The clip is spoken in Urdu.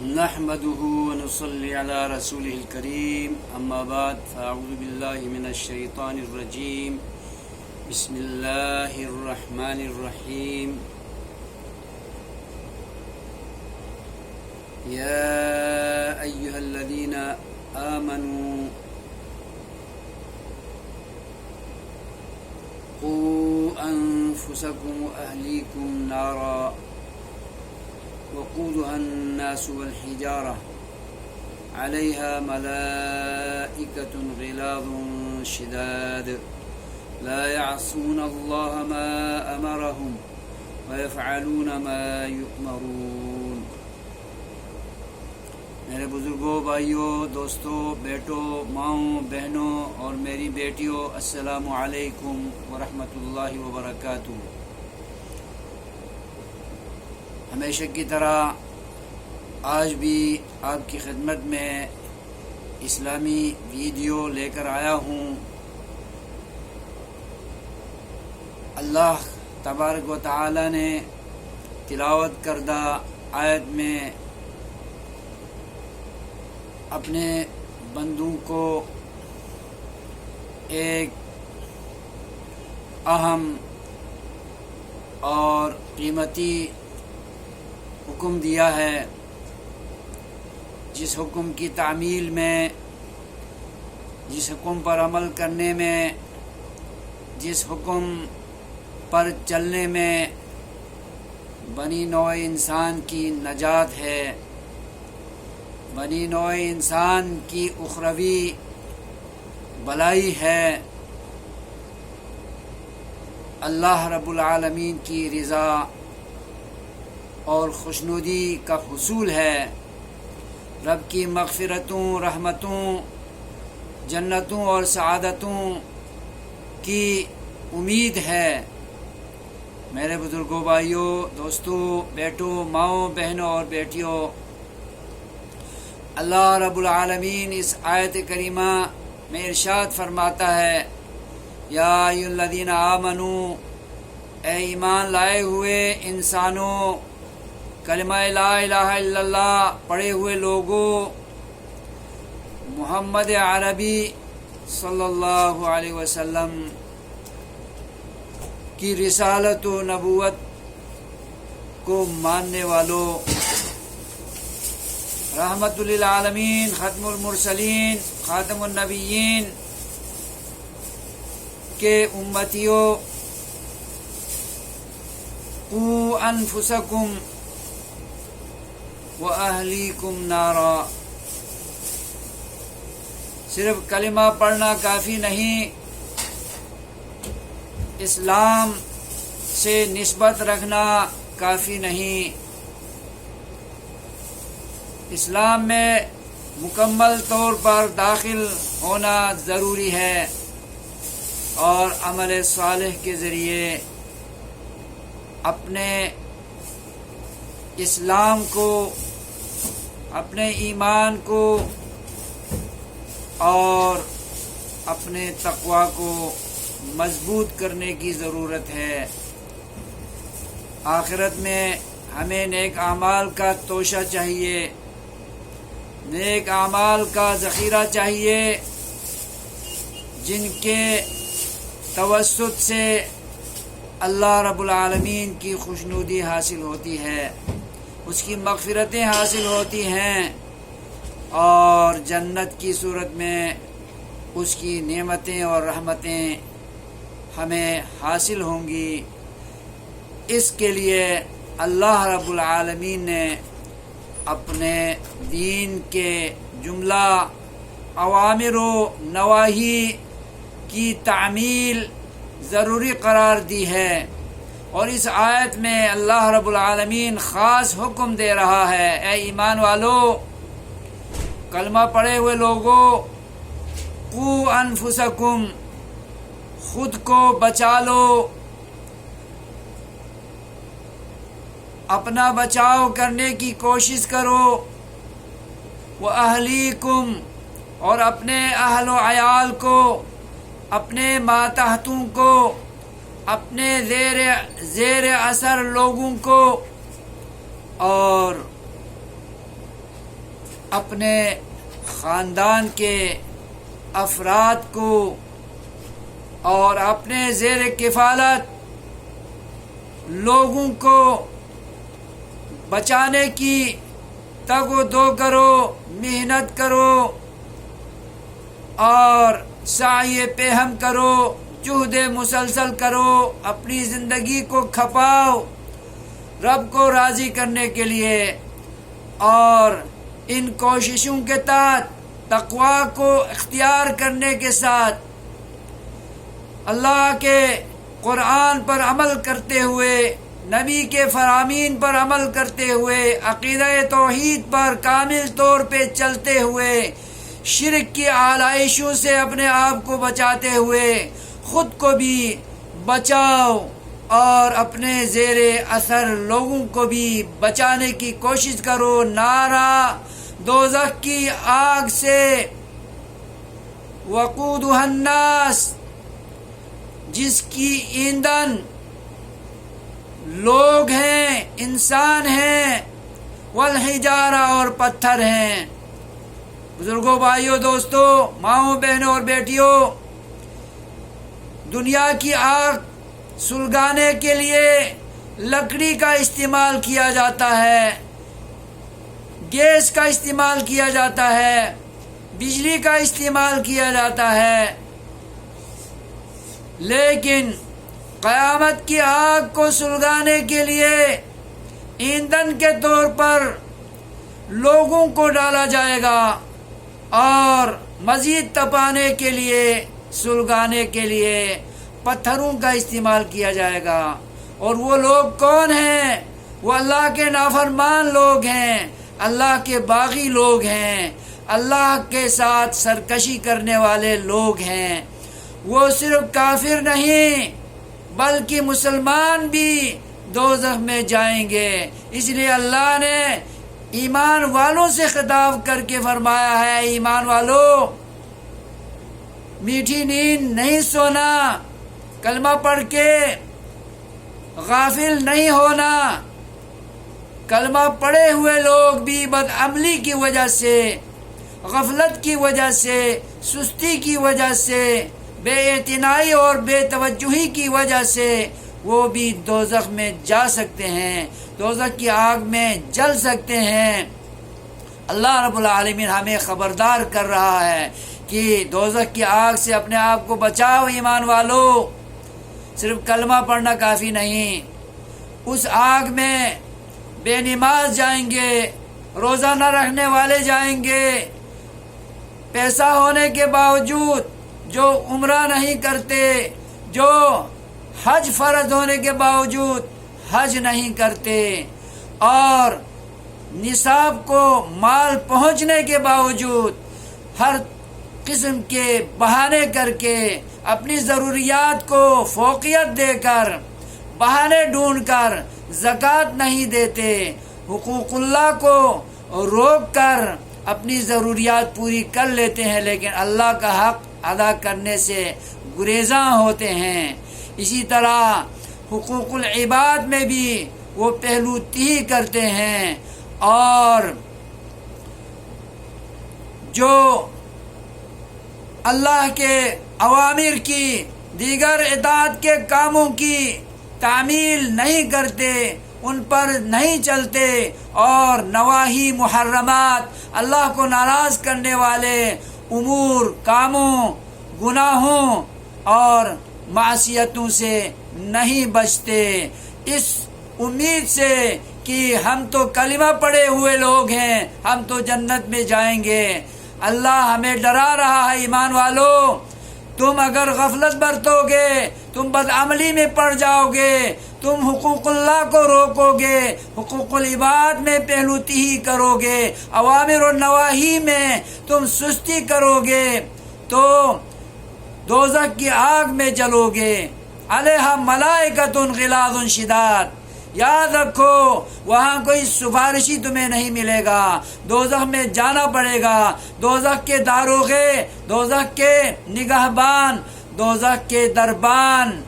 نحمده ونصلي على رسوله الكريم أما بعد فأعوذ بالله من الشيطان الرجيم بسم الله الرحمن الرحيم يا أيها الذين آمنوا قوا أنفسكم وأهليكم نارا وقودها الناس والحجارة عليها ملائكة غلاظ شداد لا يعصون الله ما أمرهم ويفعلون ما يؤمرون۔ میرے بزرگوں، بھائیوں، دوستوں، بیٹوں، ماؤں، بہنوں اور میری بیٹیوں، السلام علیکم ورحمۃ اللہ وبرکاتہ۔ ہمیشہ کی طرح آج بھی آپ کی خدمت میں اسلامی ویڈیو لے کر آیا ہوں۔ اللہ تبارک و تعالی نے تلاوت کردہ آیت میں اپنے بندوں کو ایک اہم اور قیمتی حکم دیا ہے، جس حکم کی تعمیل میں، جس حکم پر عمل کرنے میں، جس حکم پر چلنے میں بنی نوع انسان کی نجات ہے، بنی نوع انسان کی اخروی بلائی ہے، اللہ رب العالمین کی رضا اور خوشنودی کا حصول ہے، رب کی مغفرتوں، رحمتوں، جنتوں اور سعادتوں کی امید ہے۔ میرے بزرگوں، بھائیوں، دوستوں، بیٹوں، ماؤں، بہنوں اور بیٹیوں، اللہ رب العالمین اس آیت کریمہ میں ارشاد فرماتا ہے، یا ایھا الذین آمنوا، اے ایمان لائے ہوئے انسانوں، کلمہ لا الہ الا اللہ پڑھے ہوئے لوگوں، محمد عربی صلی اللہ علیہ وسلم کی رسالت و نبوت کو ماننے والوں، رحمت للعالمین، ختم المرسلین، خاتم النبیین کے امتیوں، قوا انفسکم وَأَهْلِيكُمْ نَارًا۔ صرف کلمہ پڑھنا کافی نہیں، اسلام سے نسبت رکھنا کافی نہیں، اسلام میں مکمل طور پر داخل ہونا ضروری ہے اور عمل صالح کے ذریعے اپنے اسلام کو، اپنے ایمان کو اور اپنے تقوی کو مضبوط کرنے کی ضرورت ہے۔ آخرت میں ہمیں نیک اعمال کا توشہ چاہیے، نیک اعمال کا ذخیرہ چاہیے، جن کے توسط سے اللہ رب العالمین کی خوشنودی حاصل ہوتی ہے، اس کی مغفرتیں حاصل ہوتی ہیں اور جنت کی صورت میں اس کی نعمتیں اور رحمتیں ہمیں حاصل ہوں گی۔ اس کے لیے اللہ رب العالمین نے اپنے دین کے جملہ اوامر و نواہی کی تعمیل ضروری قرار دی ہے، اور اس آیت میں اللہ رب العالمین خاص حکم دے رہا ہے، اے ایمان والو، کلمہ پڑھے ہوئے لوگوں، قوا انفسکم، خود کو بچا لو، اپنا بچاؤ کرنے کی کوشش کرو، وَأَهْلِيكُمْ، اور اپنے اہل و عیال کو، اپنے ماتحتوں کو، اپنے زیر اثر لوگوں کو اور اپنے خاندان کے افراد کو اور اپنے زیر کفالت لوگوں کو بچانے کی تگ و دو کرو، محنت کرو اور سعی پہم کرو، جہد مسلسل کرو، اپنی زندگی کو کھپاؤ رب کو راضی کرنے کے لیے، اور ان کوششوں کے تحت تقوی کو اختیار کرنے کے ساتھ اللہ کے قرآن پر عمل کرتے ہوئے، نبی کے فرامین پر عمل کرتے ہوئے، عقیدہ توحید پر کامل طور پہ چلتے ہوئے، شرک کی آلائشوں سے اپنے آپ کو بچاتے ہوئے خود کو بھی بچاؤ اور اپنے زیر اثر لوگوں کو بھی بچانے کی کوشش کرو۔ نعرہ دوزخ کی آگ سے وقودها الناس، جس کی ایندھن لوگ ہیں، انسان ہیں، والحجارہ اور پتھر ہیں۔ بزرگوں، بھائیوں، دوستوں، ماؤں، بہنوں اور بیٹیوں، دنیا کی آگ سلگانے کے لیے لکڑی کا استعمال کیا جاتا ہے، گیس کا استعمال کیا جاتا ہے، بجلی کا استعمال کیا جاتا ہے، لیکن قیامت کی آگ کو سلگانے کے لیے ایندھن کے طور پر لوگوں کو ڈالا جائے گا اور مزید تپانے کے لیے، سلگانے کے لیے پتھروں کا استعمال کیا جائے گا۔ اور وہ لوگ کون ہیں؟ وہ اللہ کے نافرمان لوگ ہیں، اللہ کے باغی لوگ ہیں، اللہ کے ساتھ سرکشی کرنے والے لوگ ہیں۔ وہ صرف کافر نہیں بلکہ مسلمان بھی دوزخ میں جائیں گے۔ اس لیے اللہ نے ایمان والوں سے خطاب کر کے فرمایا ہے، ایمان والو، میٹھی نیند نہیں سونا، کلمہ پڑھ کے غافل نہیں ہونا۔ کلمہ پڑھے ہوئے لوگ بھی بدعملی کی وجہ سے، غفلت کی وجہ سے، سستی کی وجہ سے، بے اعتنائی اور بے توجہی کی وجہ سے وہ بھی دوزخ میں جا سکتے ہیں، دوزخ کی آگ میں جل سکتے ہیں۔ اللہ رب العالمین ہمیں خبردار کر رہا ہے کہ دوزخ کی آگ سے اپنے آپ کو بچاؤ۔ ایمان والو، صرف کلمہ پڑھنا کافی نہیں، اس آگ میں بے نماز جائیں گے، روزہ نہ رکھنے والے جائیں گے، پیسہ ہونے کے باوجود جو عمرہ نہیں کرتے، جو حج فرض ہونے کے باوجود حج نہیں کرتے، اور نصاب کو مال پہنچنے کے باوجود ہر قسم کے بہانے کر کے اپنی ضروریات کو فوقیت دے کر، بہانے ڈھونڈ کر زکوٰۃ نہیں دیتے، حقوق اللہ کو روک کر اپنی ضروریات پوری کر لیتے ہیں، لیکن اللہ کا حق ادا کرنے سے گریزاں ہوتے ہیں۔ اسی طرح حقوق العباد میں بھی وہ پہلو تہی کرتے ہیں، اور جو اللہ کے اوامر کی، دیگر اطاعت کے کاموں کی تعمیل نہیں کرتے، ان پر نہیں چلتے، اور نواہی محرمات، اللہ کو ناراض کرنے والے امور، کاموں، گناہوں اور معصیتوں سے نہیں بچتے، اس امید سے کہ ہم تو کلمہ پڑھے ہوئے لوگ ہیں، ہم تو جنت میں جائیں گے۔ اللہ ہمیں ڈرا رہا ہے، ایمان والو، تم اگر غفلت برتو گے، تم بدعملی میں پڑ جاؤ گے، تم حقوق اللہ کو روکو گے، حقوق العباد میں پہلو تہی کرو گے، اوامر و نواہی میں تم سستی کرو گے، تو دوزخ کی آگ میں جلو گے۔ علیہا ملائکۃ غلاظ شداد، یاد رکھو وہاں کوئی سفارشی تمہیں نہیں ملے گا، دوزخ میں جانا پڑے گا۔ دوزخ کے داروغے، دوزخ کے نگہبان، دوزخ کے دربان